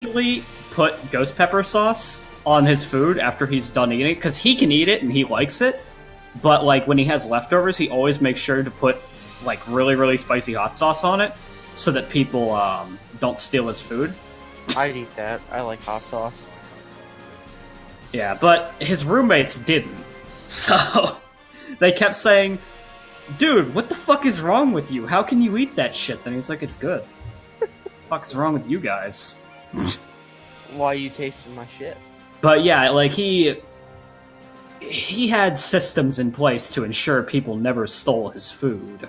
usually put ghost pepper sauce on his food after he's done eating it, because he can eat it and he likes it. But like when he has leftovers, he always makes sure to put like really, really spicy hot sauce on it, so that people don't steal his food. I'd eat that. I like hot sauce. Yeah, but his roommates didn't. So they kept saying, dude, what the fuck is wrong with you? How can you eat that shit? Then he's like, it's good. What the fuck's wrong with you guys? Why you tasting my shit? But yeah, like he had systems in place to ensure people never stole his food.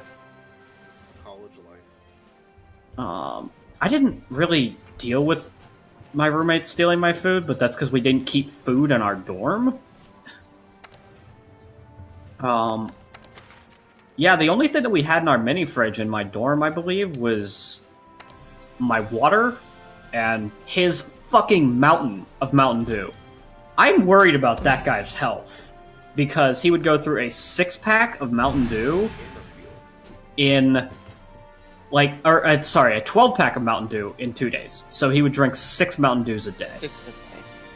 It's college life. I didn't really deal with my roommate stealing my food, but that's because we didn't keep food in our dorm. Yeah, the only thing that we had in our mini fridge in my dorm, I believe, was my water and his fucking mountain of Mountain Dew. I'm worried about that guy's health, because he would go through a 6-pack of Mountain Dew in, like, or, sorry, a 12-pack of Mountain Dew in 2 days. So he would drink 6 Mountain Dews a day.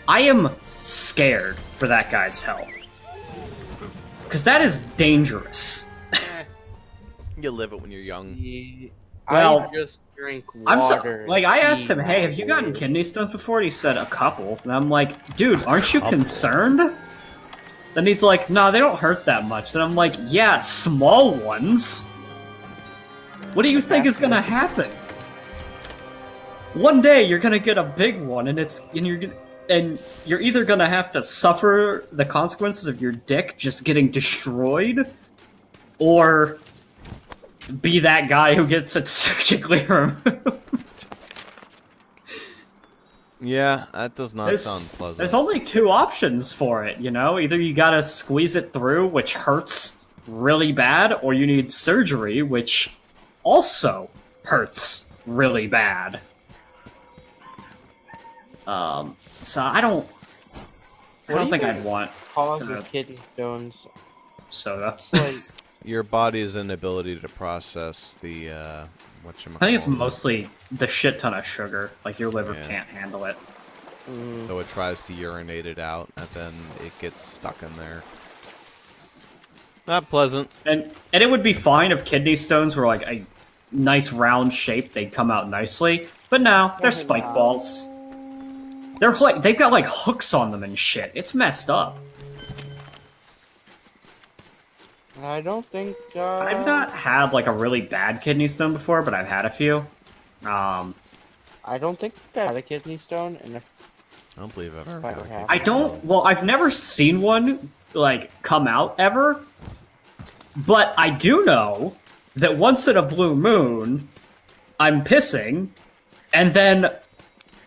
I am scared for that guy's health. Because that is dangerous. You live it when you're young. Well, I just drink water. I asked him, hey, have you gotten kidney stones before? And he said, a couple. And I'm like, dude, aren't you concerned? Then he's like, no, they don't hurt that much. And I'm like, yeah, small ones. What do you think is gonna happen? One day you're gonna get a big one, and you're either gonna have to suffer the consequences of your dick just getting destroyed, or be that guy who gets it surgically removed. Yeah, that does not sound pleasant. There's only 2 options for it, you know? Either you gotta squeeze it through, which hurts really bad, or you need surgery, which also hurts really bad. So I don't think I'd want causes kidney stones. soda. It's like Your body's inability to process the whatchamacallit. I think it's mostly the shit ton of sugar. Like, your liver can't handle it. So it tries to urinate it out, and then it gets stuck in there. Not pleasant. And it would be fine if kidney stones were like a nice round shape, they'd come out nicely. But no, they're spike balls. They've got like hooks on them and shit. It's messed up. I don't think. I've not had like a really bad kidney stone before, but I've had a few. I don't think I had a kidney stone, and if I don't believe I've ever I had a have- I don't. Well, I've never seen one like come out ever. But I do know that once in a blue moon, I'm pissing, and then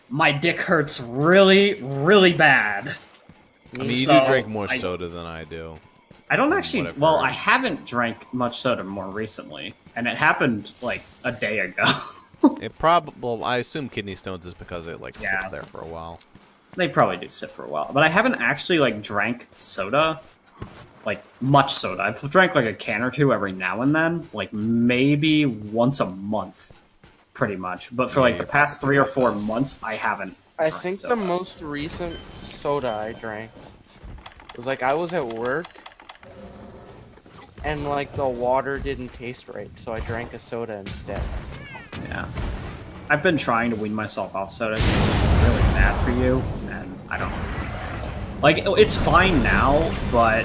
my dick hurts really, really bad. I mean, you So, do drink more soda than I do. I don't actually. Whatever. Well, I haven't drank much soda more recently, and it happened like a day ago. Well, I assume kidney stones is because it like sits there for a while. They probably do sit for a while, but I haven't actually like drank soda, like much soda. I've drank like a can or two every now and then, like maybe once a month, pretty much. But for like the past 3 or 4 months, I haven't. I drank think soda. the most recent soda I drank was like I was at work, and like the water didn't taste right, so I drank a soda instead. Yeah. I've been trying to wean myself off soda. It's really bad for you, and I don't. Like, it's fine now, but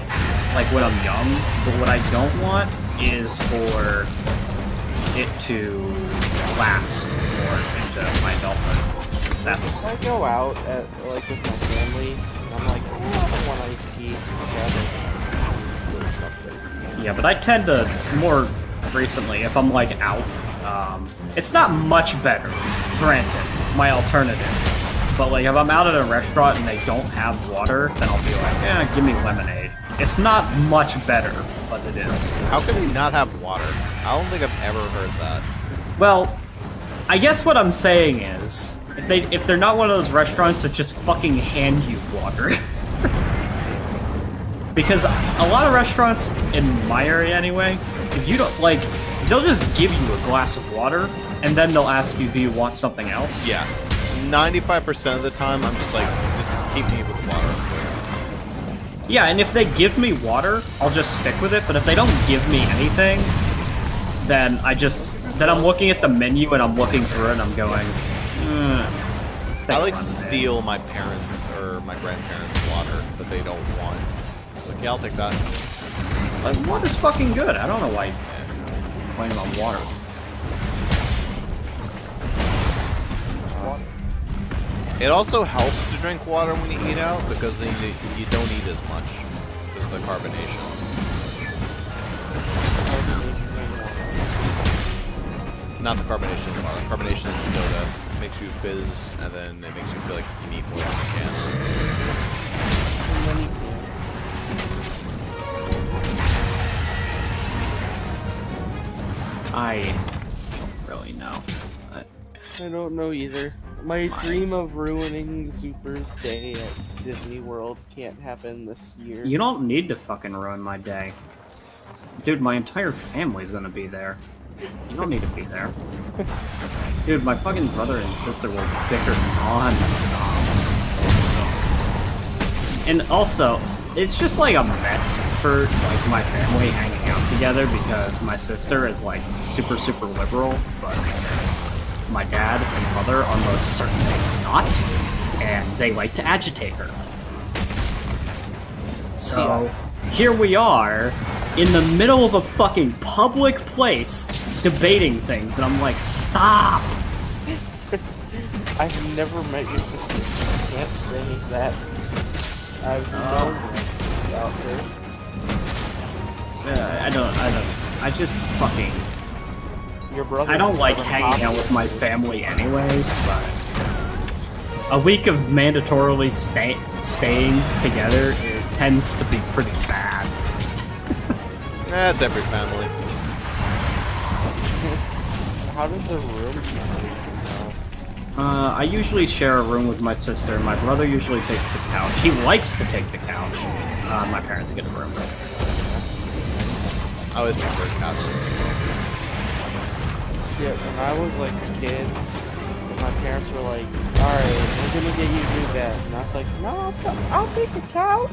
like when I'm young. But what I don't want is for it to last more into my adulthood. 'Cause that's. I go out at like with my family, and I'm like, oh, I want iced tea together or something. Yeah, but I tend to more recently if I'm like out. It's not much better, granted, my alternative. But like if I'm out at a restaurant and they don't have water, then I'll be like, eh, give me lemonade. It's not much better, but it is. How can they not have water? I don't think I've ever heard that. Well, I guess what I'm saying is, if they're not one of those restaurants that just fucking hand you water. Because a lot of restaurants in my area anyway, if you don't like, they'll just give you a glass of water and then they'll ask you, do you want something else? Yeah. 95% of the time, I'm just like, just keep me with water. Yeah, and if they give me water, I'll just stick with it, but if they don't give me anything, then I'm looking at the menu and I'm looking through it and I'm going, I like steal my parents' or my grandparents' water that they don't want. It's like, yeah, I'll take that. Like, water's fucking good. I don't know why you're complaining about water. It also helps to drink water when you eat out because then you don't eat as much because of the carbonation. Not the carbonation in the water. Carbonation in the soda makes you fizz, and then it makes you feel like you can eat more than you can. I don't really know. I don't know either. My dream of ruining Zuper's day at Disney World can't happen this year. You don't need to fucking ruin my day. Dude, my entire family's gonna be there. You don't need to be there. Dude, my fucking brother and sister will bicker non-stop. And also, it's just like a mess for like my family hanging out together because my sister is like super liberal, but my dad and mother are most certainly not, and they like to agitate her. So, here we are, in the middle of a fucking public place, debating things, and I'm like, stop! I've never met your sister, so I can't say that. I've known her out there. I just fucking... Your brother. I don't like hanging out with my family anyway, but a week of mandatorily staying together, it tends to be pretty bad. That's every family. How does the room I usually share a room with my sister. My brother usually takes the couch. He likes to take the couch. My parents get a room. I always prefer couch. Shit, when I was like a kid, my parents were like, alright, we're gonna get you a new bed. And I was like, no, I'll take the couch.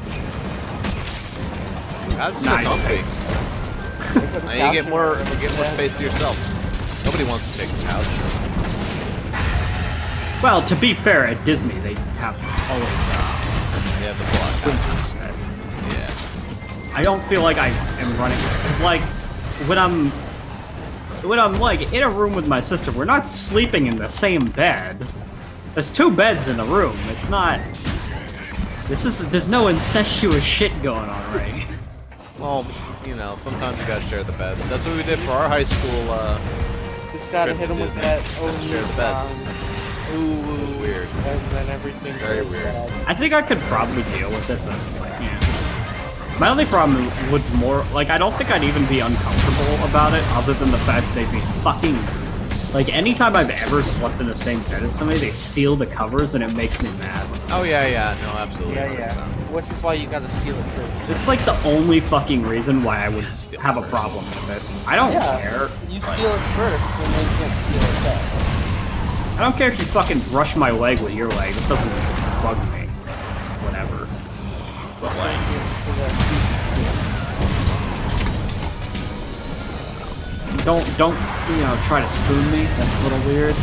Couch is so comfy. Now you get more space to yourself. Nobody wants to take the couch. Well, to be fair, at Disney, they have always, Yeah, the block princess beds. Yeah. I don't feel like I am running. It's like, when I'm like in a room with my sister, we're not sleeping in the same bed. There's 2 beds in the room. It's not. There's no incestuous shit going on, right? Well, you know, sometimes you gotta share the bed. That's what we did for our high school. Just gotta hit them with that. Share the beds. Ooh, it was weird. And then everything. Very weird. Bad. I think I could probably deal with it, but it's like, yeah. My only problem would more, like, I don't think I'd even be uncomfortable about it, other than the fact that they'd be fucking, like, anytime I've ever slept in the same bed as somebody, they steal the covers, and it makes me mad. Oh, yeah, no, absolutely. Yeah. Which is why you gotta steal it first. It's like the only fucking reason why I would have a problem with it. I don't care. You steal it first, then they can't steal it back. I don't care if you fucking brush my leg with your leg, it doesn't bug me. It's whatever. But like... Don't, you know, try to spoon me. That's a little weird.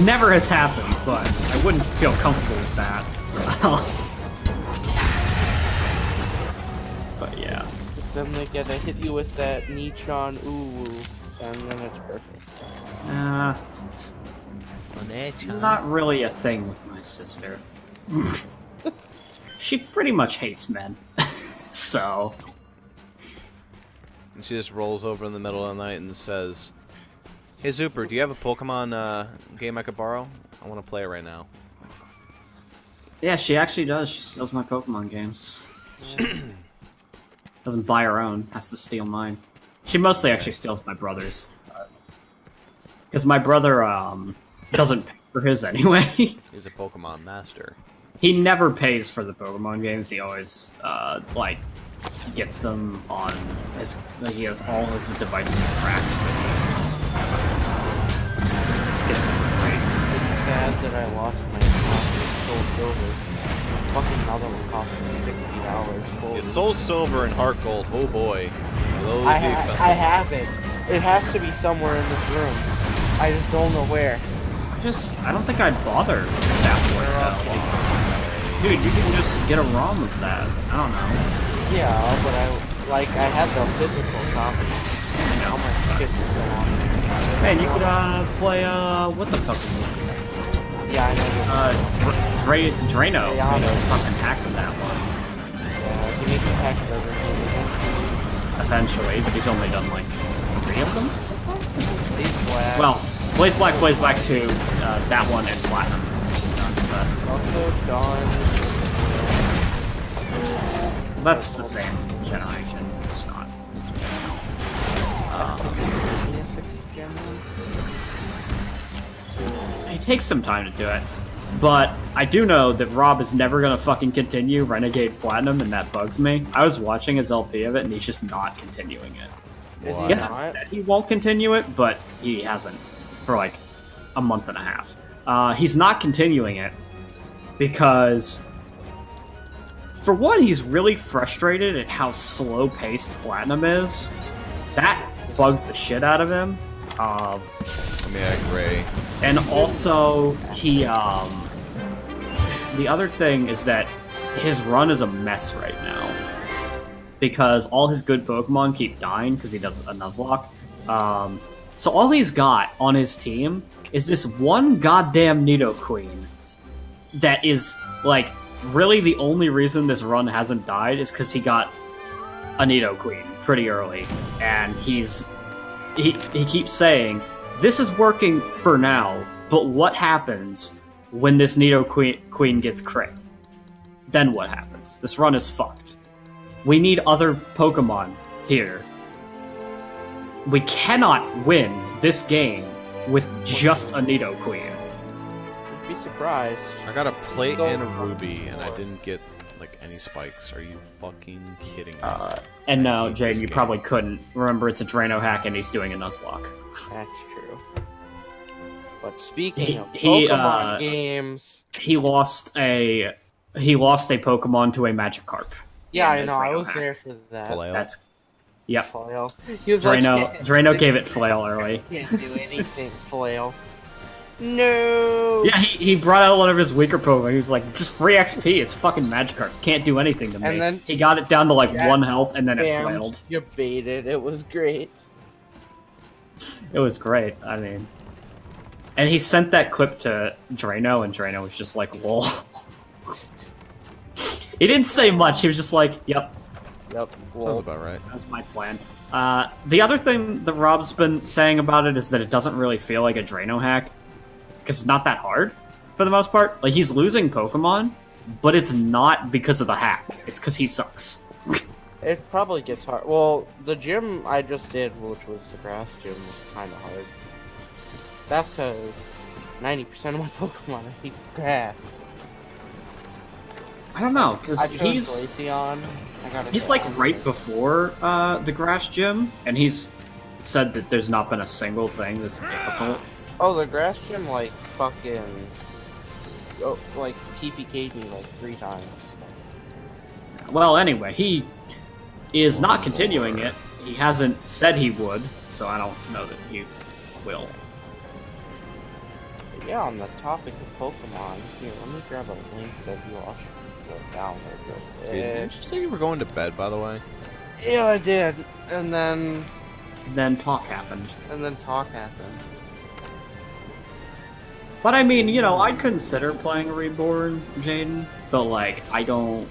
Never has happened, but I wouldn't feel comfortable with that. But yeah. Then they gotta hit you with that Nichon ooh, and then it's perfect. Not really a thing with my sister. She pretty much hates men. So... And she just rolls over in the middle of the night and says, "Hey Zuper, do you have a Pokemon game I could borrow? I want to play it right now." Yeah, she actually does. She steals my Pokemon games. Doesn't buy her own. Has to steal mine. She mostly actually steals my brother's. Because my brother doesn't pay for his anyway. He's a Pokemon master. He never pays for the Pokemon games. He always like gets them on his. Like, he has all his devices cracked, so he just gets them for free. It's that I lost my copy of Soul Silver. The fucking other one cost me $60 full. Yeah, Soul Silver and Heart Gold. Oh boy. Are those the expensive I have ones? it. It has to be somewhere in this room. I just don't know where. I don't think I'd bother with that one. Dude, you can just get a ROM of that. I don't know. Yeah, but I had the physical copy. How much shit is going on? Man, you could play what the fuck is it? Yeah, I know. Drano. Yeah, I You know, know. fucking hacking that one. Yeah, he needs to hack it over. Eventually, but he's only done like 3 of them so far? He's black. Well, Blaze Black 2, that one, and Platinum. Also done. That's the same generation. It's not. PS6 gen It takes some time to do it. But I do know that Rob is never gonna fucking continue Renegade Platinum, and that bugs me. I was watching his LP of it, and he's just not continuing it. Is I he guess it's not? that he won't continue it, but he hasn't for like a month and a half. He's not continuing it because, for one, he's really frustrated at how slow-paced Platinum is. That bugs the shit out of him. I mean, I agree. And also, the other thing is that his run is a mess right now. Because all his good Pokemon keep dying because he does a Nuzlocke. So all he's got on his team is this one goddamn Nidoqueen that is, like, really the only reason this run hasn't died is because he got a Nidoqueen pretty early. And he keeps saying, this is working for now, but what happens when this Nidoqueen gets crit? Then what happens? This run is fucked. We need other Pokemon here. We cannot win this game with just a Nidoqueen. You'd be surprised. I got a plate and a ruby, and I didn't get like any spikes. Are you fucking kidding me? And no, Jaden, This you game. probably couldn't. Remember, it's a Drano hack, and he's doing a Nuzlocke. That's true. But speaking of He, Pokemon games, He lost a Pokemon to a Magikarp. yeah, in I the know. I Drano was hack. there for that. Flail. That's yep. Flail. He was Drano gave it flail early. can't do anything, Flail. No. Yeah, he brought out one of his weaker Pokemon. He was like, just free XP. It's fucking Magikarp. Can't do anything to me. And then- he got it down to like Yes, 1 health, and then it Bam, flailed. you baited. It was great. It was great. I mean, and he sent that clip to Drano, and Drano was just like, lol. He didn't say much. He was just like, yep, Yep. Sounds Well, about right. that's my plan. The other thing that Rob's been saying about it is that it doesn't really feel like a Drano hack, because it's not that hard, for the most part. Like, he's losing Pokemon, but it's not because of the hack. It's because he sucks. it probably gets hard. Well, the gym I just did, which was the grass gym, was kind of hard. That's because 90% of my Pokemon are deep grass. I don't know, because I chose he's Glaceon. he's like right before the grass gym, and he's said that there's not been a single thing that's difficult. Oh, the grass gym, like, fucking... Oh, like, TPK'd me, like, 3 times. Well, anyway, he is not continuing it. He hasn't said he would, so I don't know that he will. But yeah, on the topic of Pokemon, here, let me grab a link that you all should go download real quick. Did you say you were going to bed, by the way? Yeah, I did. And then Talk happened. talk happened. But I mean, you know, I'd consider playing Reborn, Jaden, but like, I don't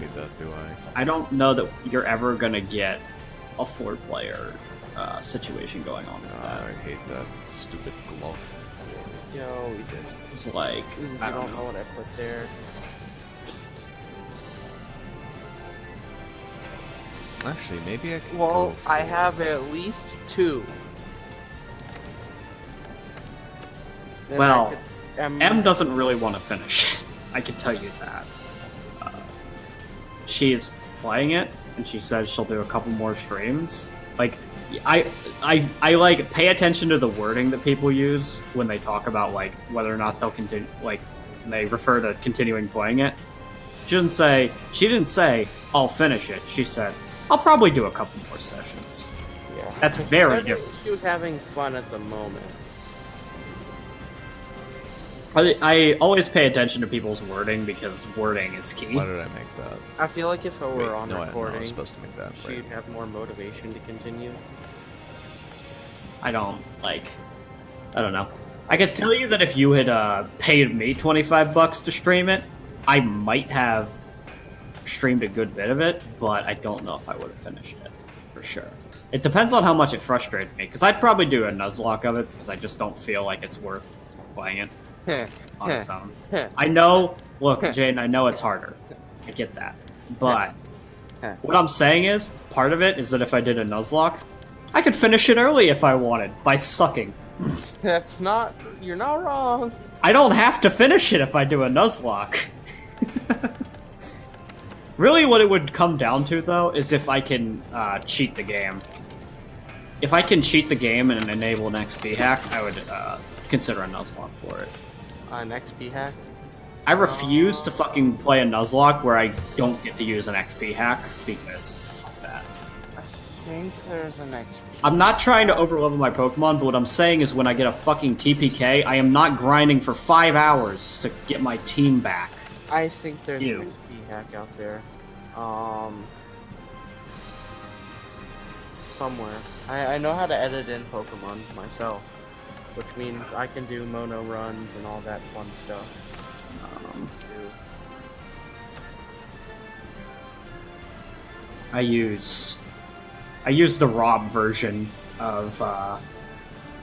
need that, do I? I don't know that you're ever gonna get a 4-player situation going on with that. I hate that stupid glove. Yo, we just... It's like, I I don't don't know know. what I put there. Actually, maybe I could Well, go I for- have at least 2. Then Well, I could- M doesn't really want to finish it. I can tell you that. She's playing it, and she says she'll do a couple more streams, Like, I like pay attention to the wording that people use when they talk about like whether or not they'll continue, like when they refer to continuing playing it. She didn't say I'll finish it. She said I'll probably do a couple more sessions. Yeah. That's very She different. She was having fun at the moment. I always pay attention to people's wording because wording is key. Why did I make that? I feel like if it were Wait, on no, I recording, was supposed to make that. she'd Right. have more motivation to continue. I don't know. I could tell you that if you had paid me $25 to stream it, I might have streamed a good bit of it, but I don't know if I would have finished it for sure. It depends on how much it frustrated me, because I'd probably do a Nuzlocke of it because I just don't feel like it's worth playing it on its own. I know, look, Jaden, I know it's harder. I get that. But what I'm saying is, part of it is that if I did a Nuzlocke, I could finish it early if I wanted, by sucking. You're not wrong. I don't have to finish it if I do a Nuzlocke. Really what it would come down to, though, is if I can cheat the game. If I can cheat the game and enable an XP hack, I would consider a Nuzlocke for it. An XP hack? I refuse to fucking play a Nuzlocke where I don't get to use an XP hack, because fuck that. I think there's an XP. I'm not trying to overlevel my Pokemon, but what I'm saying is when I get a fucking TPK, I am not grinding for 5 hours to get my team back. I think there's Ew. an XP hack out there. Somewhere. I know how to edit in Pokemon myself, which means I can do mono runs and all that fun stuff. I use the Rob version of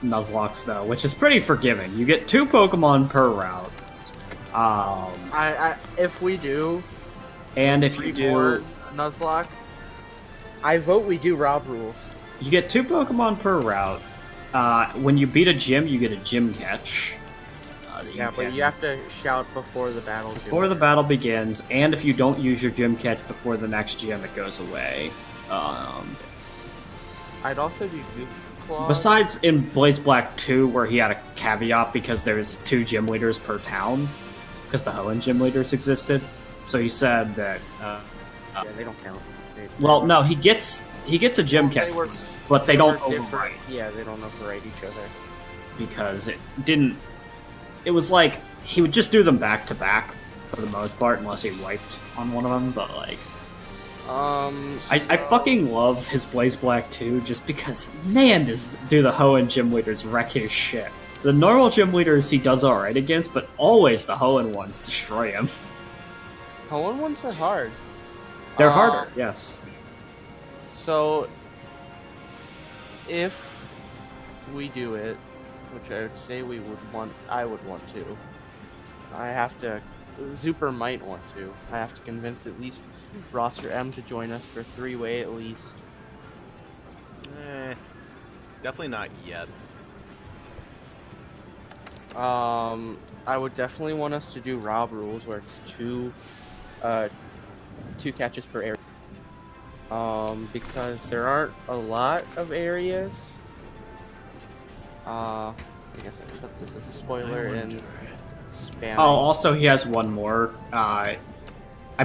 Nuzlocke though, which is pretty forgiving. You get 2 Pokemon per route. If we do, And if you do, Reborn Nuzlocke, I vote we do Rob rules. you get 2 Pokemon per route. When you beat a gym, you get a gym catch. Yeah, but you have to shout before the battle. Before the battle begins, and if you don't use your gym catch before the next gym, it goes away. I'd also do Duke's Claw. Besides in Blaze Black 2, where he had a caveat because there was 2 gym leaders per town, because the Hoenn gym leaders existed. So he said that. Yeah, they don't count. Well, no, he gets a gym catch, but they don't overwrite Yeah, they don't overwrite each other. because it didn't. It was like he would just do them back to back for the most part, unless he wiped on one of them. But like, I fucking love his Blaze Black 2 just because, man, do the Hoenn gym leaders wreck his shit. The normal gym leaders he does alright against, but always the Hoenn ones destroy him. Hoenn ones are hard. They're harder, yes. So, if we do it, which I would say I would want to. Zuper might want to. I have to convince at least roster M to join us for 3-way at least. Definitely not yet. I would definitely want us to do Rob rules where it's 2 catches per area. Because there aren't a lot of areas. I guess I put this as a spoiler and spam. Oh, also he has one more. I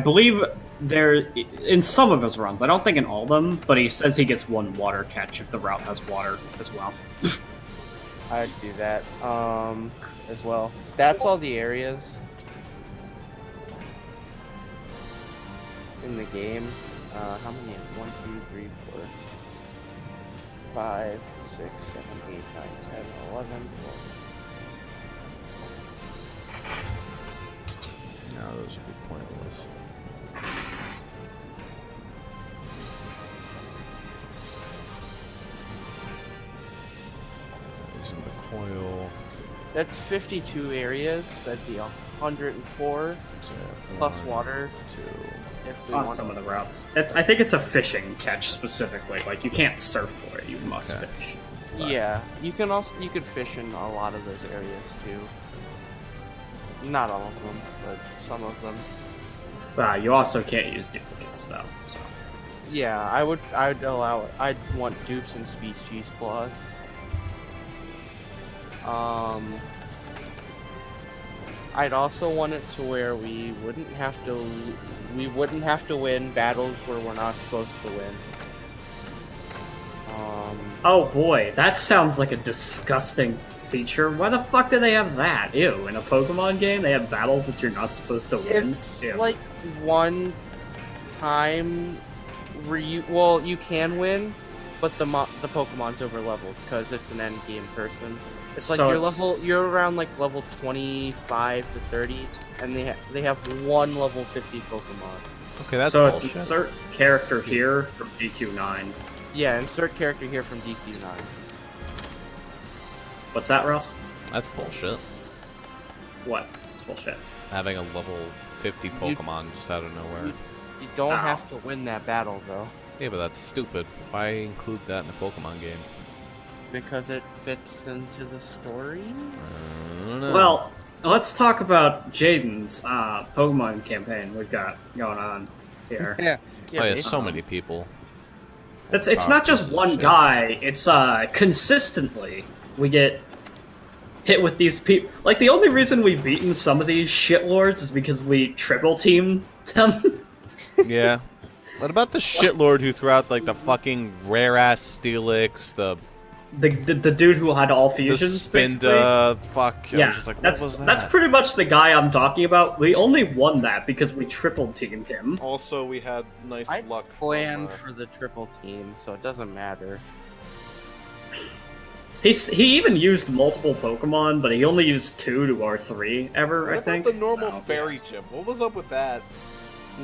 believe there in some of his runs. I don't think in all of them, but he says he gets 1 water catch if the route has water as well. I'd do that as well. That's all the areas in the game. How many? 1, 2, 3, 4, 5, 6, 7, 8, 9, 10, 11, 12. No, those would be pointless. Using the coil. That's 52 areas. That'd be 104 So plus 1, water 2. if we On want. some of the routes, I think it's a fishing catch specifically. Like you can't surf for it; you must Okay. fish. Yeah, you could fish in a lot of those areas too. Not all of them, but some of them. You also can't use duplicates though. So Yeah, I'd allow it. I'd want dupes and species clause. I'd also want it to where we wouldn't have to win battles where we're not supposed to win. Oh boy, that sounds like a disgusting feature. Why the fuck do they have that? Ew, in a Pokemon game, they have battles that you're not supposed to win? It's Ew. like one time where you can win, but the Pokemon's over leveled because it's an end game person. It's like So you're around like level 25 to 30, and they have one level 50 Pokemon. Okay, that's so bullshit. it's insert character here from DQ9. Yeah, insert character here from DQ9. What's that, Russ? That's bullshit. What? It's bullshit. Having a level 50 Pokemon just out of nowhere. You don't Ow. have to win that battle though, Yeah, but that's stupid. Why include that in a Pokemon game? because it fits into the story. I don't know. Well, let's talk about Jaden's Pokemon campaign we've got going on here. Yeah. Oh yeah, so many people. It's not just one shit. guy. It's consistently we get hit with these people. Like the only reason we've beaten some of these shitlords is because we triple team them. Yeah. What about the shitlord who threw out like the fucking rare ass Steelix, the the dude who had all fusions. Spinda, fuck. I Yeah, was just like, what that's was that? that's pretty much the guy I'm talking about. We only won that because we triple teamed him. Also, we had nice I luck. planned for the triple team, so it doesn't matter. He even used multiple Pokemon, but he only used 2 or 3 ever. What I about think the normal So, fairy gym? What was up with that?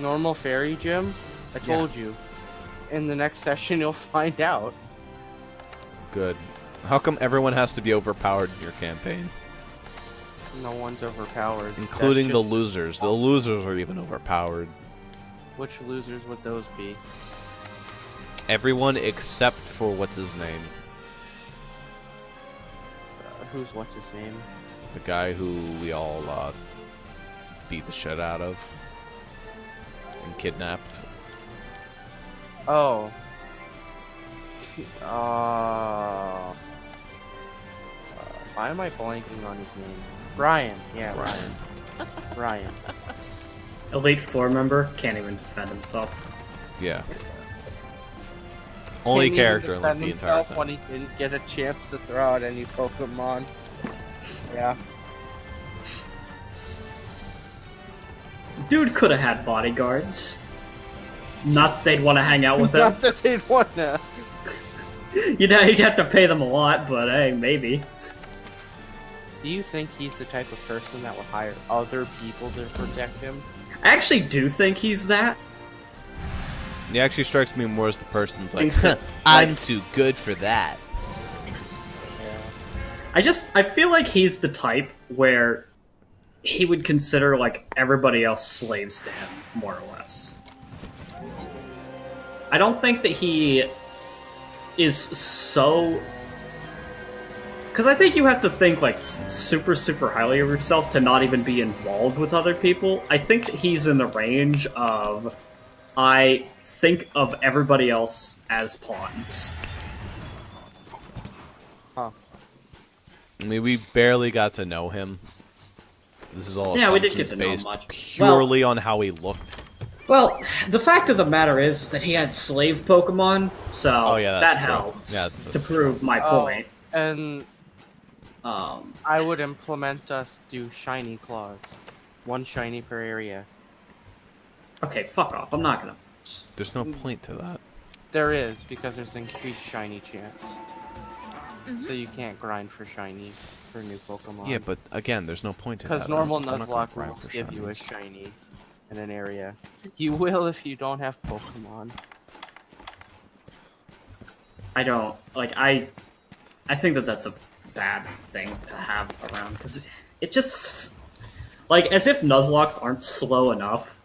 Normal fairy gym? I told you. In the next session, you'll find out. Good. How come everyone has to be overpowered in your campaign? No one's overpowered. Including That's the just- losers. The losers are even overpowered. Which losers would those be? Everyone except for what's his name? What's his name? The guy who we all beat the shit out of and kidnapped. Oh. Why am I blanking on his name? Ryan. Yeah, Ryan. Ryan. Elite 4 member can't even defend himself. Yeah. Only Can't even character in like, defend the entire himself thing. when he didn't get a chance to throw out any Pokemon. Yeah. Dude could have had bodyguards. Not that they'd want to hang out with him. Not that they'd wanna. You'd have to pay them a lot, but hey, maybe. Do you think he's the type of person that would hire other people to protect him? I actually do think he's that. He actually strikes me more as the person's like, Thinks that, I'm like- too good for that. Yeah. I feel like he's the type where he would consider like everybody else slaves to him, more or less. I don't think that he is so... Because I think you have to think like super highly of yourself to not even be involved with other people. I think that he's in the range of I think of everybody else as pawns. Huh. I mean, we barely got to know him. This is all Yeah, we didn't get assumptions to know based much. purely on how he looked. Well, the fact of the matter is that he had slave Pokemon, so Oh, yeah, that that's true. helps Yeah, to that's prove my Oh. point. And Um, I would implement us do shiny claws. One shiny per area. okay, fuck off. I'm not gonna. There's no point to that. There is, because there's increased shiny chance. So you can't grind for shinies for new Pokemon. Yeah, but again, there's no point to that. Because normal I'm not gonna Nuzlocke grind rules for give you a shinies. shiny in an area. You will if you don't have Pokemon. I don't like. I think that that's a bad thing to have around because it just like as if Nuzlocks aren't slow enough.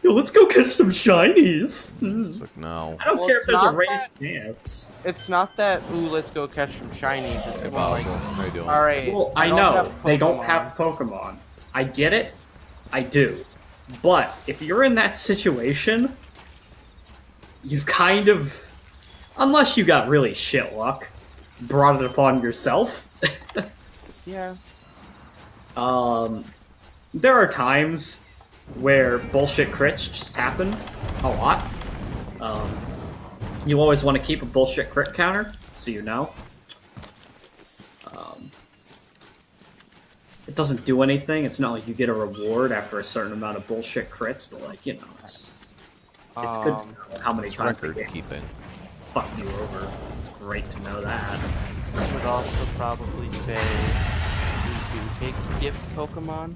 Yo, let's go catch some shinies. It's like, no. I don't Well, care it's if there's a not raised that- chance. It's not that, ooh, let's go catch some shinies. It's Hey, more like, Basil, how you doing? alright, Well, I don't know have they don't Pokemon. have Pokemon. I get it. I do. But if you're in that situation, you've kind of, unless you got really shit luck, brought it upon yourself. Yeah. There are times where bullshit crits just happen a lot. You always want to keep a bullshit crit counter, so you know. It doesn't do anything. It's not like you get a reward after a certain amount of bullshit crits, but like, you know, it's good to know how many times the Record game keeping. fuck you over. It's great to know that. I would also probably say we do take gift Pokemon.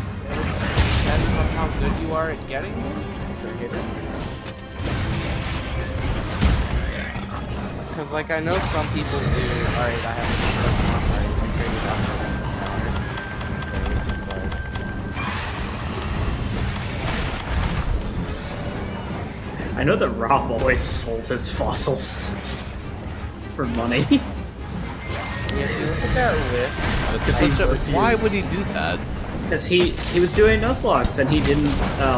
Depends on how good you are at getting them. So hit it. Because, like, I know some people do. Alright, I have a Pokemon. Alright, I traded out for I know that Rob always sold his fossils for money. Yeah, if you look at that list, That's such a, why would he do that? Because he was doing Nuzlocke and he didn't,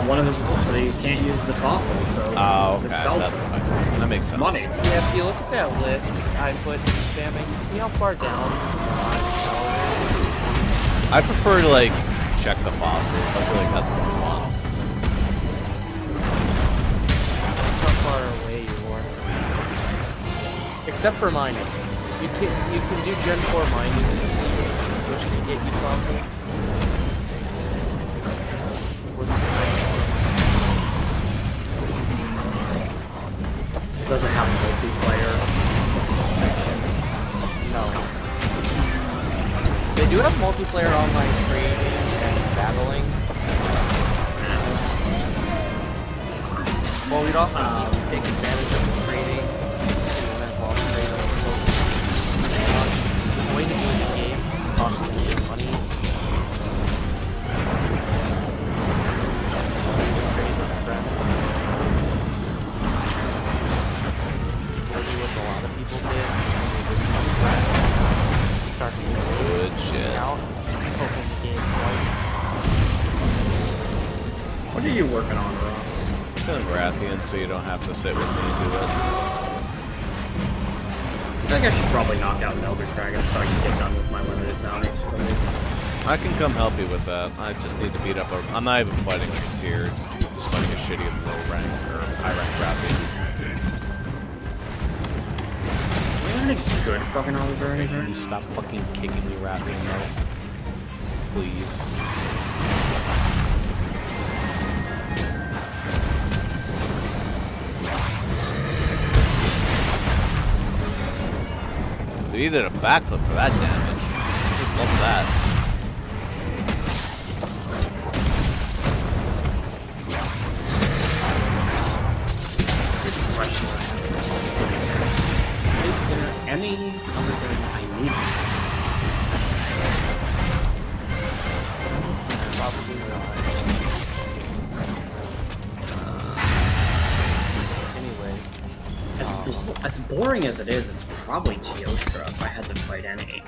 one of the rules said he can't use the fossil, so Oh, it okay, sells that's why. That makes sense. money. yeah, if you look at that list, I put spamming. See how far down? I prefer to like check the fossils. I feel like that's more fun. How far away you are. Except for mining. You can do Gen 4 mining, which can get you fossils. It doesn't have multiplayer. No. They do have multiplayer online trading and battling. Well, we'd also need to take advantage of the trading. And then while trading, the way to do the game costs you money. Trade with a friend. What a lot of people did. Start Good shit. out, open the game twice. What are you working on, Ross? Killing Rathian so you don't have to sit with me and do it. I think I should probably knock out an Elder Dragon so I can get done with my limited bounties for the week. I can come help you with that. I just need to beat up a... I'm not even fighting a tier. Just fighting a shitty low rank or high rank Rathian. Any good fucking Oliver or anything? Can you stop fucking kicking me, Rathian, though? Please. They needed a backflip for that damage. I love that. Good question. Is there any other thing I need? Probably not. Anyway. As boring as it is, it's probably Teostra if I had to fight any.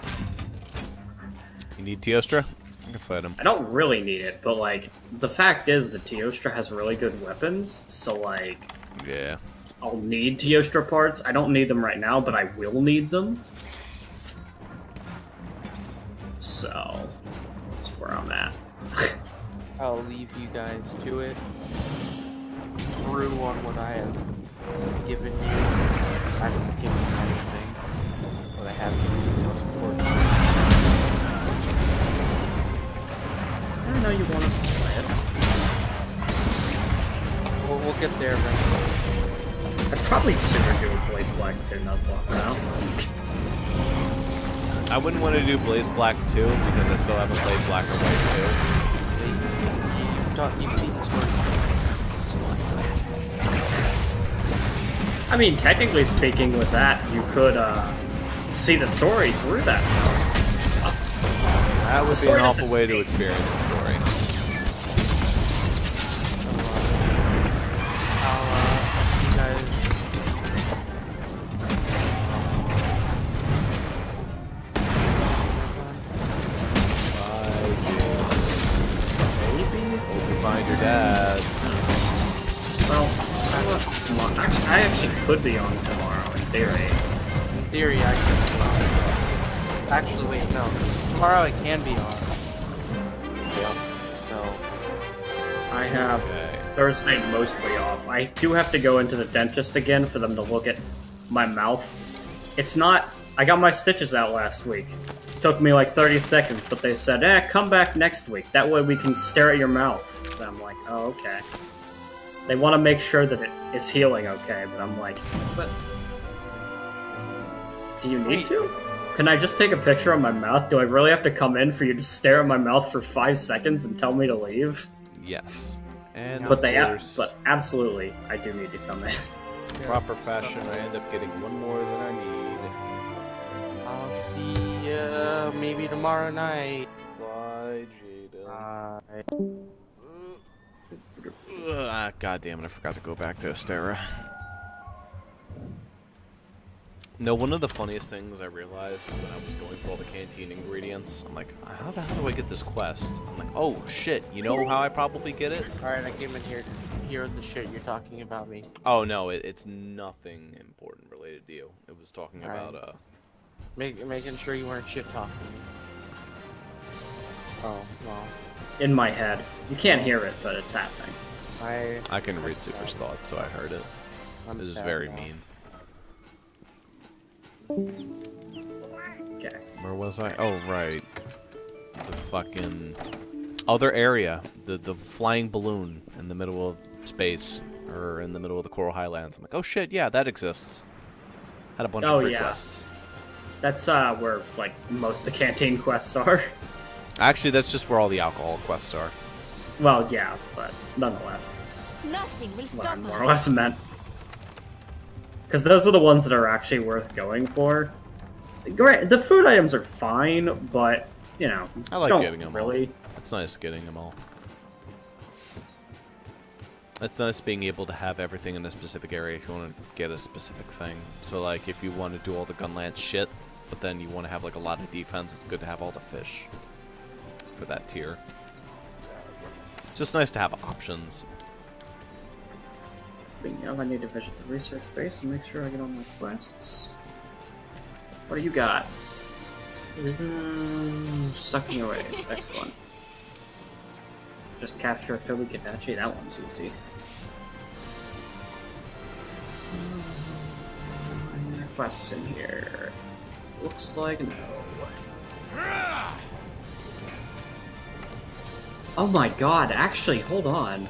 You need Teostra? I can fight him. I don't really need it, but like, the fact is that Teostra has really good weapons, so like, Yeah. I'll need Teostra parts. I don't need them right now, but I will need them. So, that's where I'm at. I'll leave you guys to it. Brew on what I have given you. I haven't given you anything. What I have given you is most important. I don't know you want us to play it. We'll get there eventually. I'd probably sooner do a Blaze Black 2 Nuzlocke now. I wouldn't want to do Blaze Black 2 because I still haven't played Black or White You've seen the story. I mean, technically speaking with that, you could see the story through that house. Awesome. 2. That would be an story awful doesn't- way to experience the story. You guys. could be on tomorrow, in theory. In theory, I can be on. Actually, wait, no. Tomorrow I can be on. Yeah. So, I have Okay. Thursday mostly off. I do have to go into the dentist again for them to look at my mouth. It's not... I got my stitches out last week. Took me like 30 seconds, but they said, come back next week. That way we can stare at your mouth. And I'm like, oh, okay. They want to make sure that it is healing okay, but I'm like, but... Do you need to? Can I just take a picture of my mouth? Do I really have to come in for you to stare at my mouth for 5 seconds and tell me to leave? Yes. And But of course, but absolutely, I do need to come in. proper fashion, I end up getting one more than I need. I'll see ya maybe tomorrow night. Bye, Jaden. God damn it, I forgot to go back to Teostra. No, one of the funniest things I realized when I was going through all the canteen ingredients, I'm like, how the hell do I get this quest? I'm like, oh shit, you know how I probably get it? Alright, I came in here to hear the shit you're talking about me. Oh no, it's nothing important related to you. It was talking Alright. about, Making sure you weren't shit talking me. Oh, well. In my head. You can't hear it, but it's happening. I can read Zuper's thoughts, so I heard it. I'm This is sad very now. mean. Okay. Where was I? Oh, right. The fucking other area. The flying balloon in the middle of space, or in the middle of the Coral Highlands. I'm like, oh shit, yeah, that exists. Had a bunch Oh, of free yeah. quests. That's where, like, most of the canteen quests are. Actually, that's just where all the alcohol quests are. Well, yeah, but nonetheless. Nothing will What I stop more or us. less meant. Because those are the ones that are actually worth going for. Great, the food items are fine, but, you know, I like don't getting them really. all. It's nice getting them all. It's nice being able to have everything in a specific area if you want to get a specific thing. So, like, if you want to do all the Gunlance shit, but then you want to have, like, a lot of defense, it's good to have all the fish for that tier. Just nice to have options. Speaking of, I need to visit the research base and make sure I get all my quests. What do you got? Stuck in your ways. Excellent. Just capture a Toby Kadachi. That one's easy. Any quests in here? Looks like no. Oh my god, actually, hold on.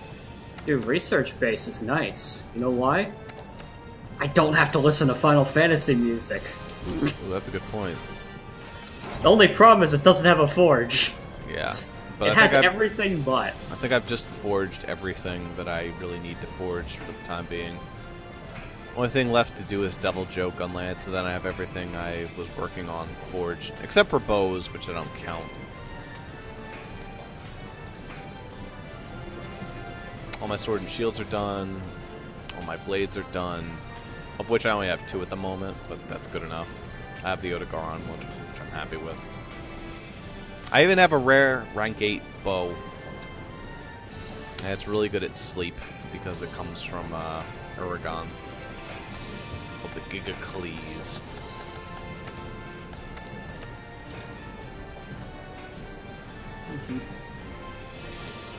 Dude, research base is nice. You know why? I don't have to listen to Final Fantasy music. Ooh, that's a good point. The only problem is it doesn't have a forge. Yeah. But It has everything but. I think I've just forged everything that I really need to forge for the time being. Only thing left to do is Devil Joe Gunlance, and then I have everything I was working on forged. Except for bows, which I don't count. All my sword and shields are done. All my blades are done. Of which I only have 2 at the moment, but that's good enough. I have the Otogaron, which I'm happy with. I even have a rare rank 8 bow. And it's really good at sleep because it comes from Aragon. Called the Gigacles.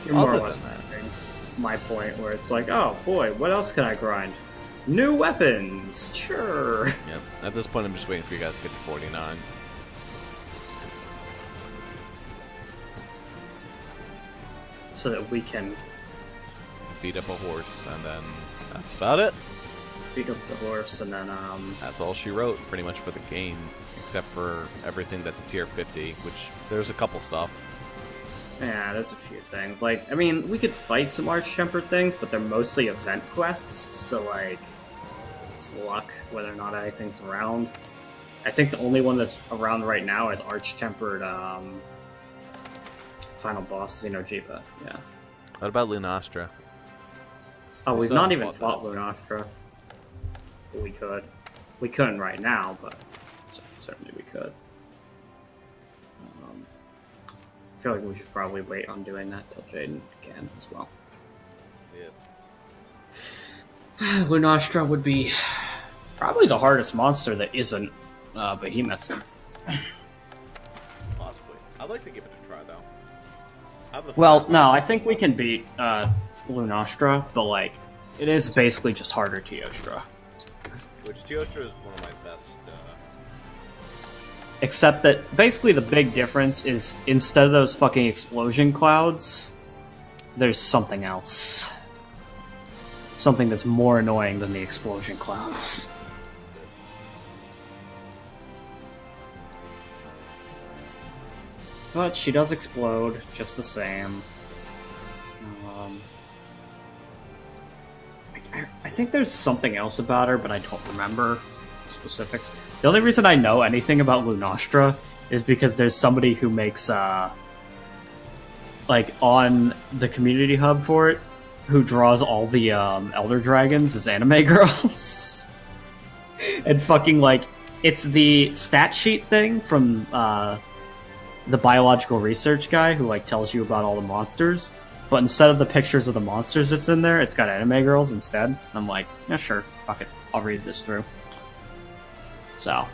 You're more or Other less than that. making my point where it's like, oh boy, what else can I grind? New weapons! Sure! Yep. At this point, I'm just waiting for you guys to get to 49. So that we can Beat up a horse, and then that's about it. beat up the horse and then, That's all she wrote, pretty much, for the game. Except for everything that's tier 50, which there's a couple stuff. yeah, there's a few things. Like, I mean, we could fight some Arch-Tempered things, but they're mostly event quests, so, like, it's luck whether or not anything's around. I think the only one that's around right now is Arch-Tempered, final boss, Xenojiva, yeah. What about Lunastra? Oh, We we've still not haven't even fought fought Lunastra. We could. We couldn't right now, but certainly we could. I feel like we should probably wait on doing that till Jaden can as well. Yeah. Lunastra would be Probably the hardest monster that isn't Behemoth. Possibly. I'd like to give it a try, though. I have the Well, fire- no, I think we can beat Lunastra, but like, it is basically just harder Teostra. Which Teostra is one of my best. Except that basically the big difference is instead of those fucking explosion clouds, there's something else. Something that's more annoying than the explosion clouds. But she does explode, just the same. I think there's something else about her, but I don't remember specifics. The only reason I know anything about Lunastra is because there's somebody who makes, like, on the community hub for it, who draws all the, Elder Dragons as anime girls. And fucking, like, it's the stat sheet thing from, the biological research guy who, like, tells you about all the monsters. But instead of the pictures of the monsters that's in there, it's got anime girls instead. I'm like, yeah, sure, fuck it, I'll read this through. So.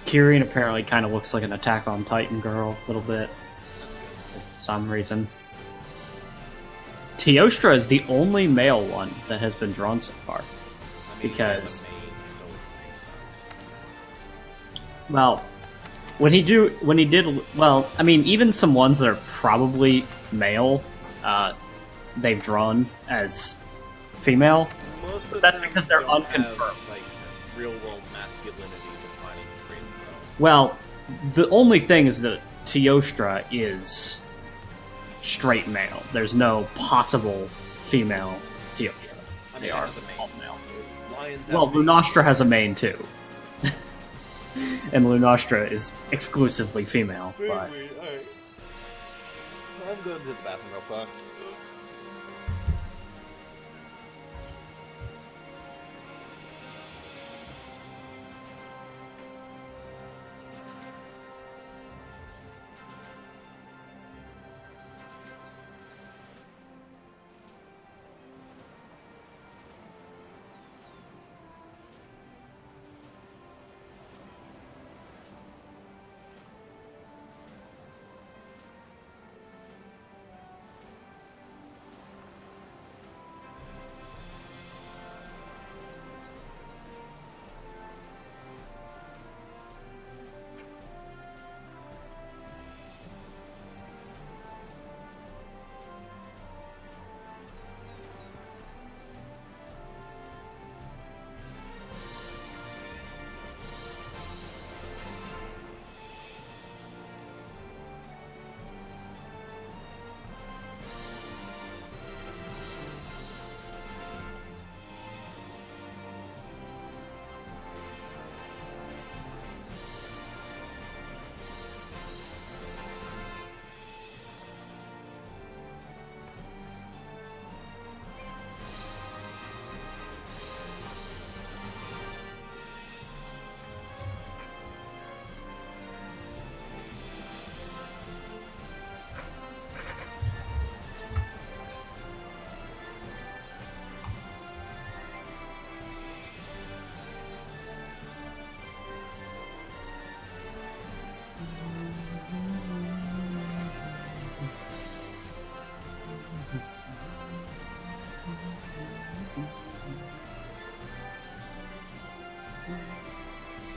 Kyrian apparently kind of looks like an Attack on Titan girl, a little bit. For some reason. Teostra is the only male one that has been drawn so far. I mean, Because- he has a main, so it makes sense. Well, when he did, well, I mean, even some ones that are probably male, they've drawn as female. Most of That's them because they're don't unconfirmed. Have, like, real-world masculinity defining traits, though. Well, the only thing is that Teostra is straight male. There's no possible female Teostra. I mean, They it are has a main. all male. Lions have Well, mains. Lunastra has a main too. And Lunastra is exclusively female, Wait, but... alright. I'm going to the bathroom real fast.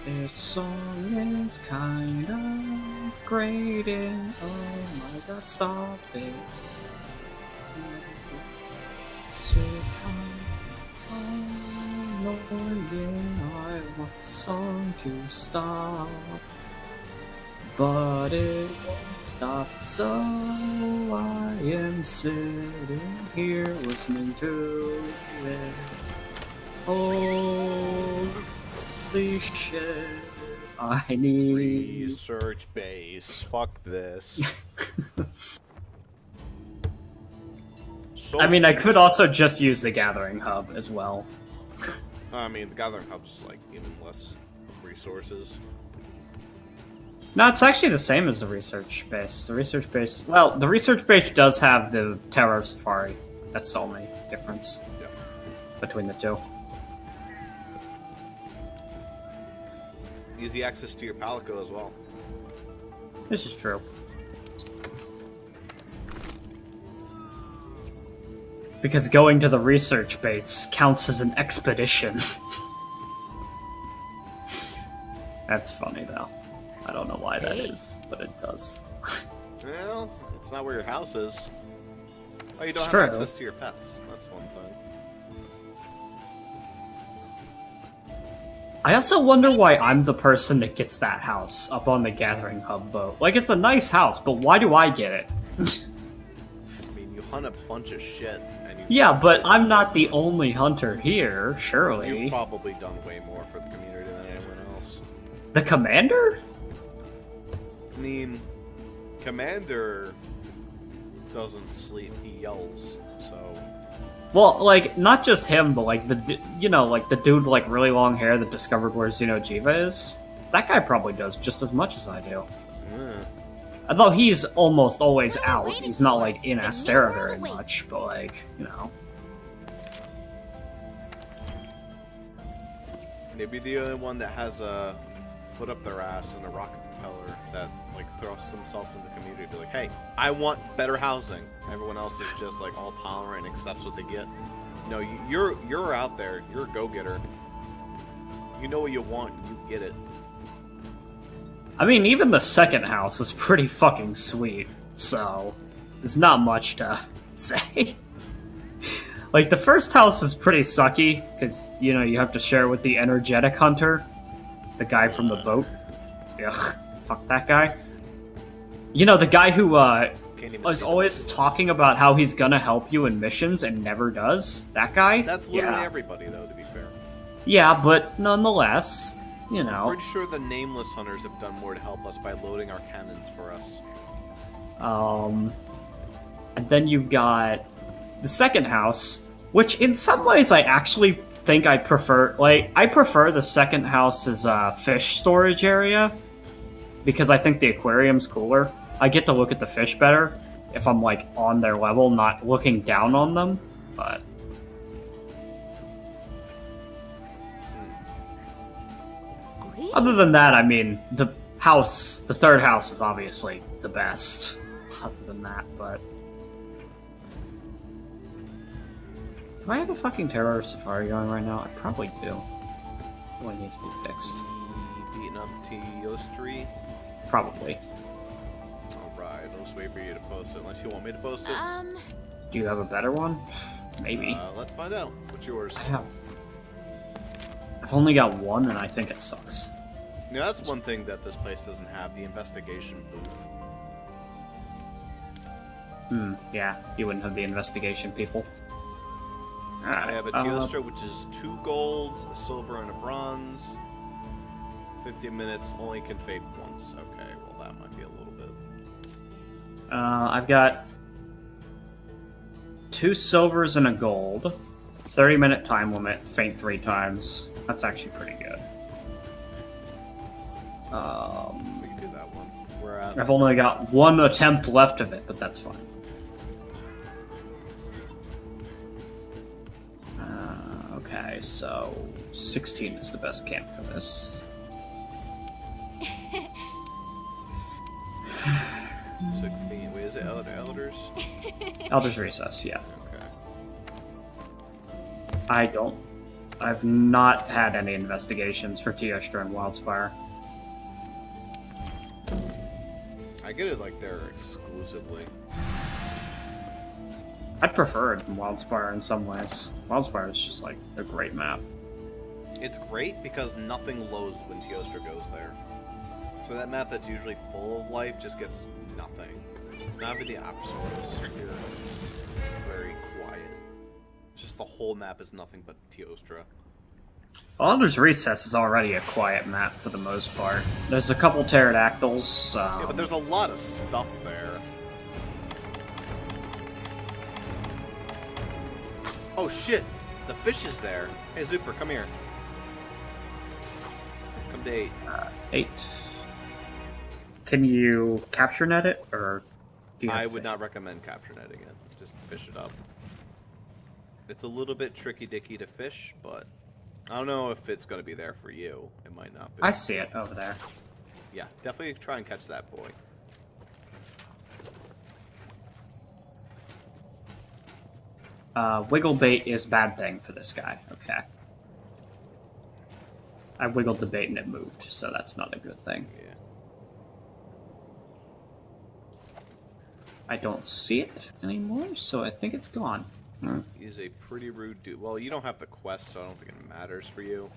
This song is kind of grating. Oh my god, stop it. This is kind of annoying. I want the song to stop, but it won't stop, so I am sitting here listening to it. Holy shit, I need... Research base. Fuck this. So I mean, I could also just use the Gathering Hub as well. I mean, the Gathering Hub's like even less resources. No, it's actually the same as the Research Base. The Research Base... Well, the Research Base does have the Tower of Safari. That's the only difference. Yeah. between the two. Easy access to your palico as well. This is true. Because going to the research base counts as an expedition. That's funny, though. I don't know why that is, but it does. Well, it's not where your house is. Oh, you don't It's have true. access to your pets. That's one thing. I also wonder why I'm the person that gets that house up on the Gathering Hub boat. Like, it's a nice house, but why do I get it? I mean, you hunt a bunch of shit. And you Yeah, but I'm not the only hunter here, surely. You've probably done way more for the community than anyone else. The commander? I mean, Commander doesn't sleep, he yells, so... Well, like, not just him, but like like the dude with like really long hair that discovered where Xenojiva is. That guy probably does just as much as I do. Yeah. Although he's almost always What are we out. waiting He's not for? like in The new Astera world very awaits. much, but like, you know. Maybe the only one that has a foot up their ass and a rocket propeller that like thrusts themselves in the community. Be like, hey, I want better housing. Everyone else is just like all tolerant and accepts what they get. No, you're out there. You're a go-getter. You know what you want. You get it. I mean, even the second house is pretty fucking sweet, so there's not much to say. Like, the first house is pretty sucky, because, you know, you have to share with the energetic hunter, the guy from the boat. Ugh, fuck that guy. You know, the guy who, Can't even is see the always messages. talking about how he's gonna help you in missions and never does? That guy? That's literally yeah. everybody, though. To be fair, Yeah, but nonetheless, you know. pretty sure the nameless hunters have done more to help us by loading our cannons for us. And then you've got the second house, which in some ways I actually think I prefer. Like, I prefer the second house's fish storage area because I think the aquarium's cooler. I get to look at the fish better if I'm like on their level, not looking down on them. But other than that, I mean, the third house is obviously the best. Other than that, but do I have a fucking Terror Safari going right now? I probably do. Really needs to be fixed. Beating up Teostry. Probably. Alright, I'll just wait for you to post it, unless you want me to post it. Do you have a better one? Maybe. Let's find out. What's yours? I've only got one, and I think it sucks. You know, that's one thing that this place doesn't have, the investigation booth. Yeah, you wouldn't have the investigation people. I have a Teostra, which is 2 gold, a silver, and a bronze. 50 minutes, only can fade once. Okay, well that might be a little bit. I've got 2 silvers and a gold. 30-minute time limit, faint 3 times. That's actually pretty good. We can do that one. We're at... I've only got 1 attempt left of it, but that's fine. Okay, so 16 is the best camp for this. 16. Wait, is it Elders? Elder's Recess, yeah. Okay. I've not had any investigations for Teostra and Wildspire. I get it like they're exclusively. I'd prefer it than Wildspire in some ways. Wildspire is just like a great map. It's great because nothing loads when Teostra goes there. So that map that's usually full of life just gets nothing. Not even the Absolutes here. Very quiet. Just the whole map is nothing but Teostra. Elder's Recess is already a quiet map for the most part. There's a couple pterodactyls. Yeah, but there's a lot of stuff there. Oh shit! The fish is there. Hey Zuper, come here. Come to 8. 8. Can you capture net it, or do you have I to would fish not it? recommend capture netting it. Just fish it up. It's a little bit tricky-dicky to fish, but I don't know if it's going to be there for you. It might not be. I see it over there. Yeah, definitely try and catch that boy. Wiggle bait is bad thing for this guy. Okay. I wiggled the bait and it moved, so that's not a good thing. Yeah. I don't see it anymore, so I think it's gone. He's a pretty rude dude. Well, you don't have the quest, so I don't think it matters for you.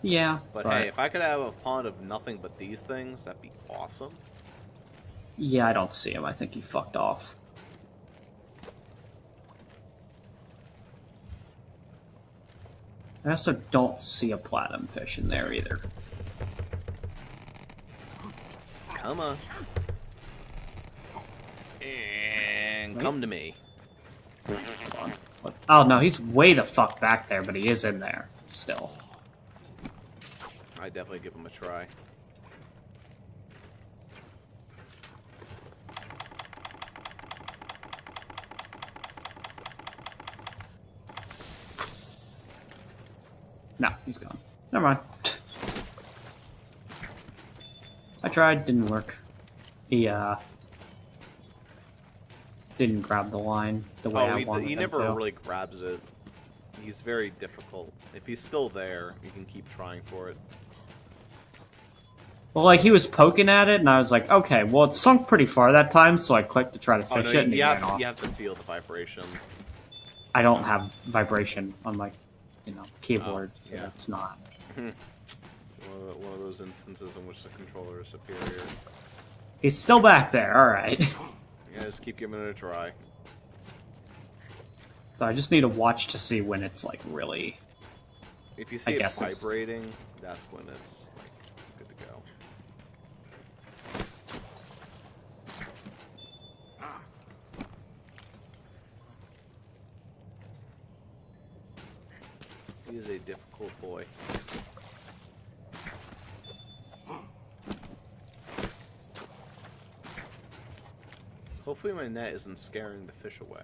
Yeah, But hey, if I could have a pond of nothing but these things, that'd be awesome. yeah, I don't see him. I think he fucked off. I also don't see a platinum fish in there either. Come on. And come to me. What? Oh no, he's way the fuck back there, but he is in there still. I definitely give him a try. No, he's gone. Never mind. I tried, didn't work. He didn't grab the line the way I wanted he him never to. really grabs it. He's very difficult. If he's still there, you can keep trying for it. Well, like, he was poking at it, and I was like, okay, well, it sunk pretty far that time, so I clicked to try to fish it, and he ran off. You have to feel the vibration. I don't have vibration on my, keyboard, so yeah. it's not. One of those instances in which the controller is superior. He's still back there, alright. Yeah, just keep giving it a try. So I just need to watch to see when it's, like, really... If you see it vibrating, that's when it's like good to go. He is a difficult boy. Hopefully my net isn't scaring the fish away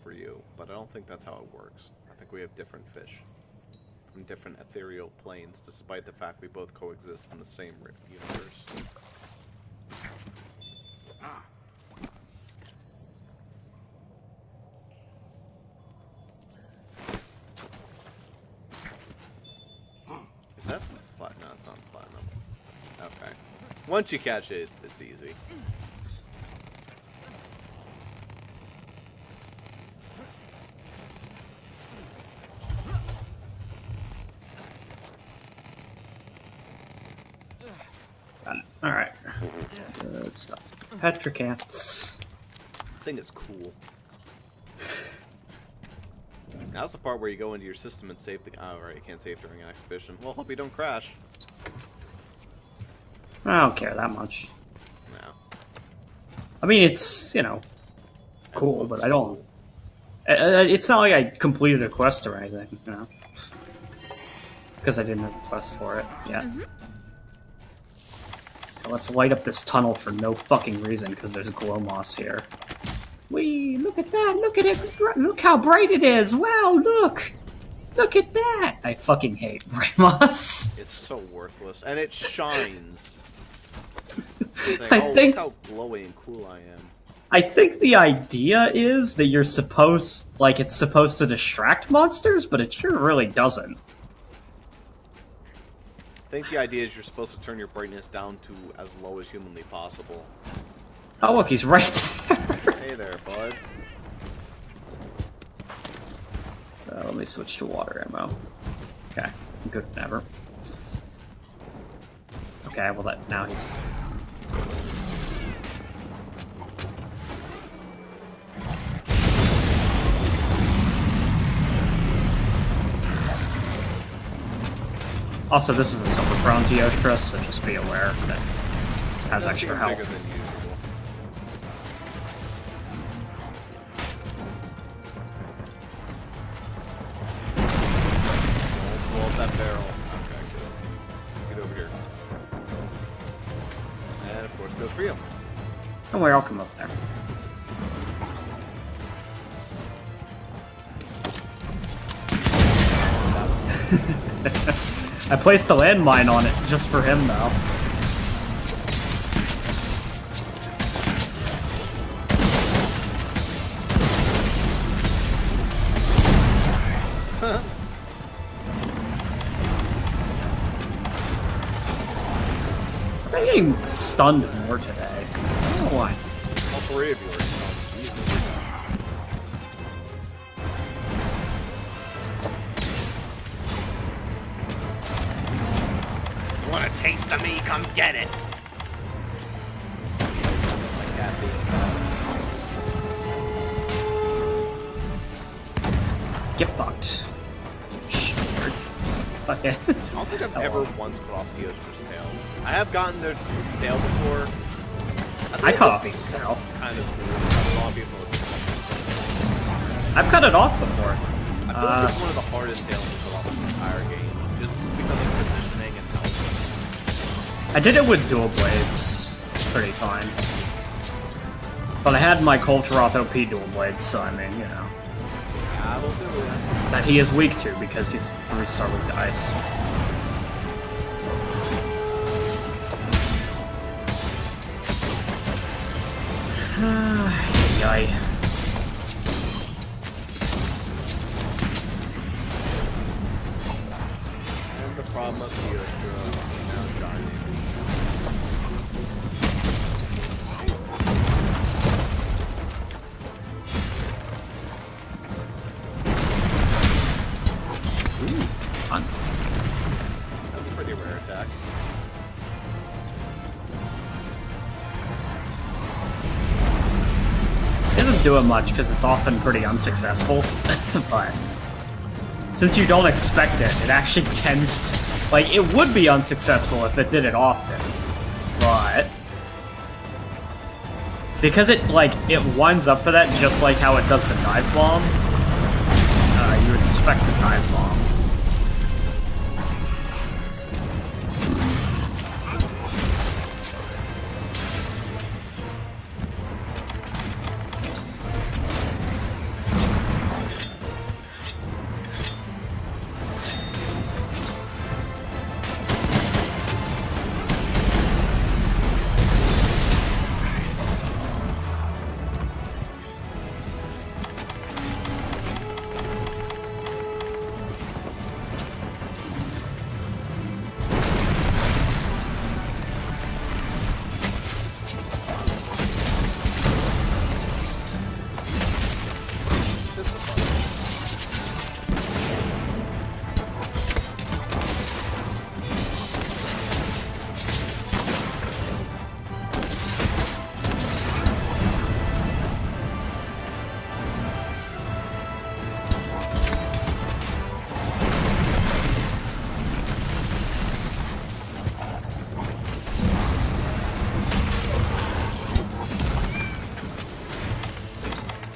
for you, but I don't think that's how it works. I think we have different fish from different ethereal planes, despite the fact we both coexist in the same universe. Is that platinum? No, it's not platinum. Okay. Once you catch it, it's easy. Alright. Good stuff. Petricants. I think it's cool. That's the part where you go into your system and save the... Oh, right, you can't save during an exhibition. Well, hope you don't crash. I don't care that much. No. I mean, it's, cool, but I don't... It's not like I completed a quest or anything, Because I didn't have a quest for it yet. Let's light up this tunnel for no fucking reason, because there's glow moss here. Wee! Look at that! Look at it! Look how bright it is! Wow, look! Look at that! I fucking hate bright moss. It's so worthless. And it shines. It's like, I think... look how glowy and cool I am. I think the idea is that you're supposed... Like, it's supposed to distract monsters, but it sure really doesn't. I think the idea is you're supposed to turn your brightness down to as low as humanly possible. Oh, look, he's right there. Hey there, bud. Let me switch to water ammo. Okay, good, never. Okay, well, now he's... Also, this is a silver-prone Teostra, so just be aware that it has extra health. Bigger than usual. Don't blow up that barrel. Okay, good. Get over here. And of course, goes for you. Don't worry, I'll come up there. I placed a landmine on it just for him, though. I'm getting stunned more today. I don't know why. All three of you are stunned. Jesus. You want a taste of me? Come get it! Like that being Get fucked. Shit. Fuck it. I don't think I've ever once cut off Teostra's tail. I have gotten their tail before. I cut off his his tail. Kind of cool. Cut it off even though it's I've cut it off before. I feel like it's one of the hardest tails to cut off in the entire game, just because of positioning and health. I did it with dual blades. Pretty fine. But I had my Coltroth OP dual blades, so I mean, you know. I will do it. That he is weak to because he's 3-star with dice. Yay. And the problem of Teostra is now shining. Ooh, fun. That's a pretty rare attack. It doesn't do it much because it's often pretty unsuccessful, but since you don't expect it, it actually tends to... Like, it would be unsuccessful if it did it often, but... Because it, like, it winds up for that just like how it does the dive bomb, you expect the dive bomb.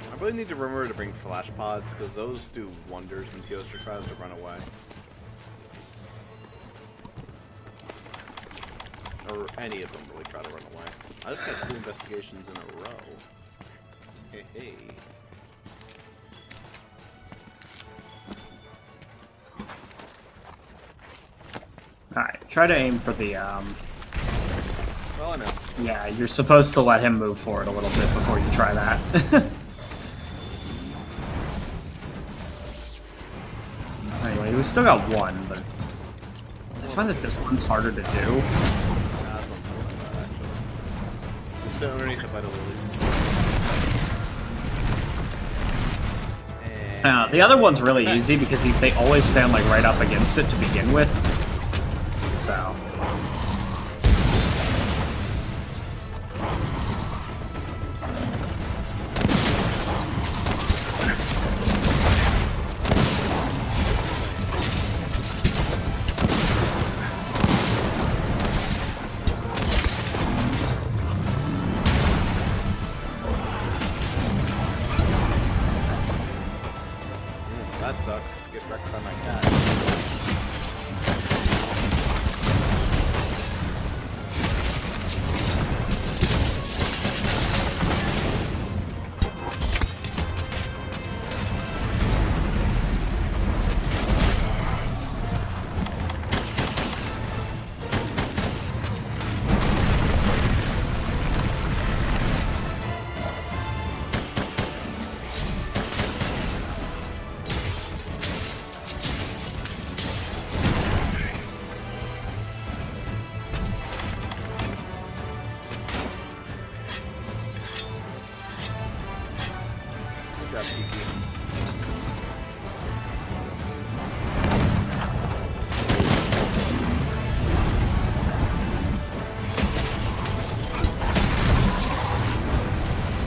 I really need to remember to bring flash pods, because those do wonders when Teostra tries to run away. Or any of them really try to run away. I just got 2 investigations in a row. Hey, hey. Alright, try to aim for the, Well, I missed. Yeah, you're supposed to let him move forward a little bit before you try that. Anyway, we still got one, but I find that this one's harder to do. Nah, this one's not that bad, actually. Just sit underneath the vital lilies. The other one's really easy because they always stand like right up against it to begin with. So. That sucks. Get wrecked by my cat.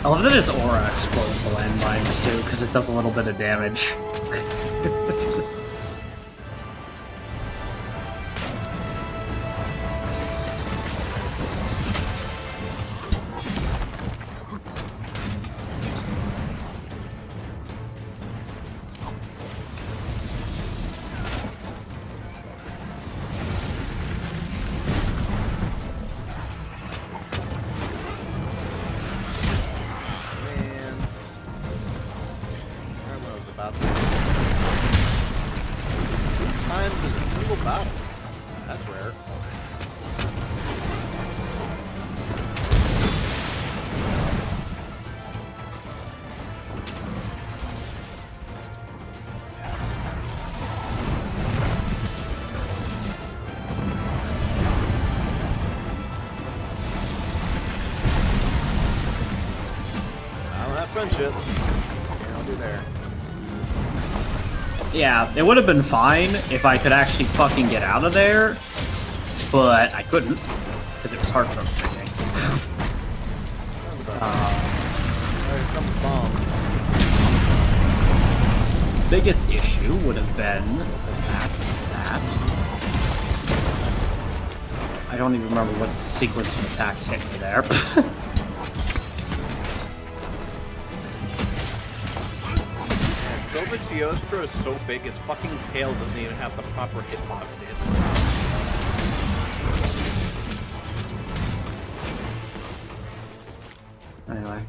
I love that his aura explodes the landmines too, because it does a little bit of damage. Man. Right when I was about to. 2 times in a single battle. That's rare. I don't have friendship. Can't do there. Yeah, it would have been fine if I could actually fucking get out of there, but I couldn't, because it was hard for them, I think. Here comes bomb. Biggest issue would have been that. I don't even remember what sequence of attacks hit me there. And Silver Teostra is so big, his fucking tail doesn't even have the proper hitbox to hit the Anyway.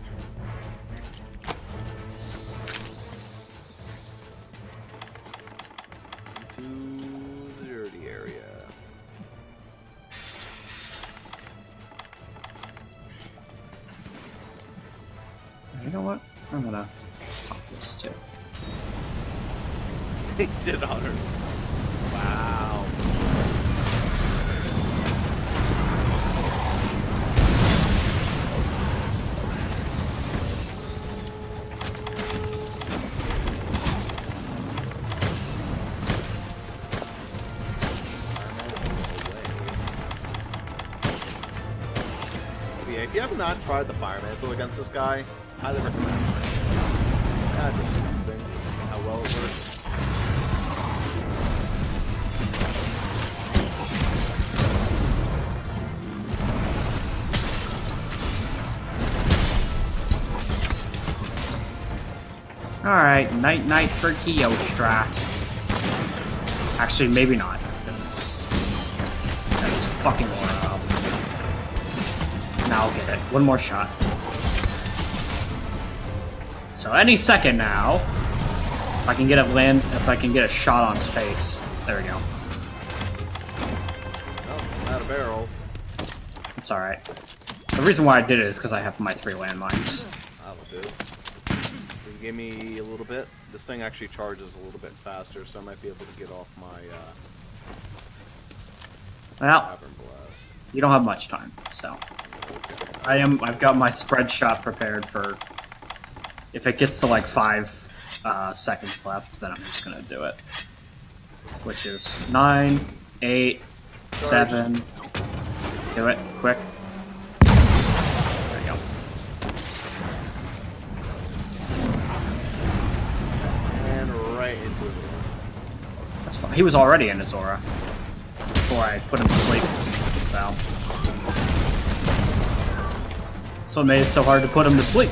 to the dirty area. You know what? I'm gonna pop this too. He did 100. Wow. Yeah, if you have not tried the Fire Mantle against this guy, highly recommend it. Disgusting how well it works. Alright, night for Teostra. Actually, maybe not, because it's fucking aura up. Now I'll get it. One more shot. So any second now, if I can get a shot on his face. There we go. Oh, I'm out of barrels. It's alright. The reason why I did it is because I have my 3 landmines. That'll do. Can you give me a little bit? This thing actually charges a little bit faster, so I might be able to get off my Well, Cavern Blast. you don't have much time, so I've got my spread shot prepared for if it gets to like 5 seconds left, then I'm just gonna do it. Which is 9, 8, 7. Do it quick. There you go. And right into it. That's fine. He was already in his aura before I put him to sleep, so. So it made it so hard to put him to sleep.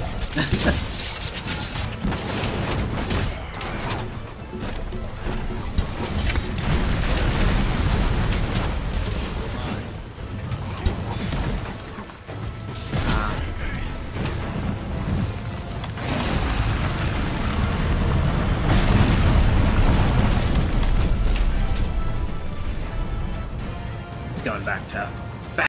It's going back to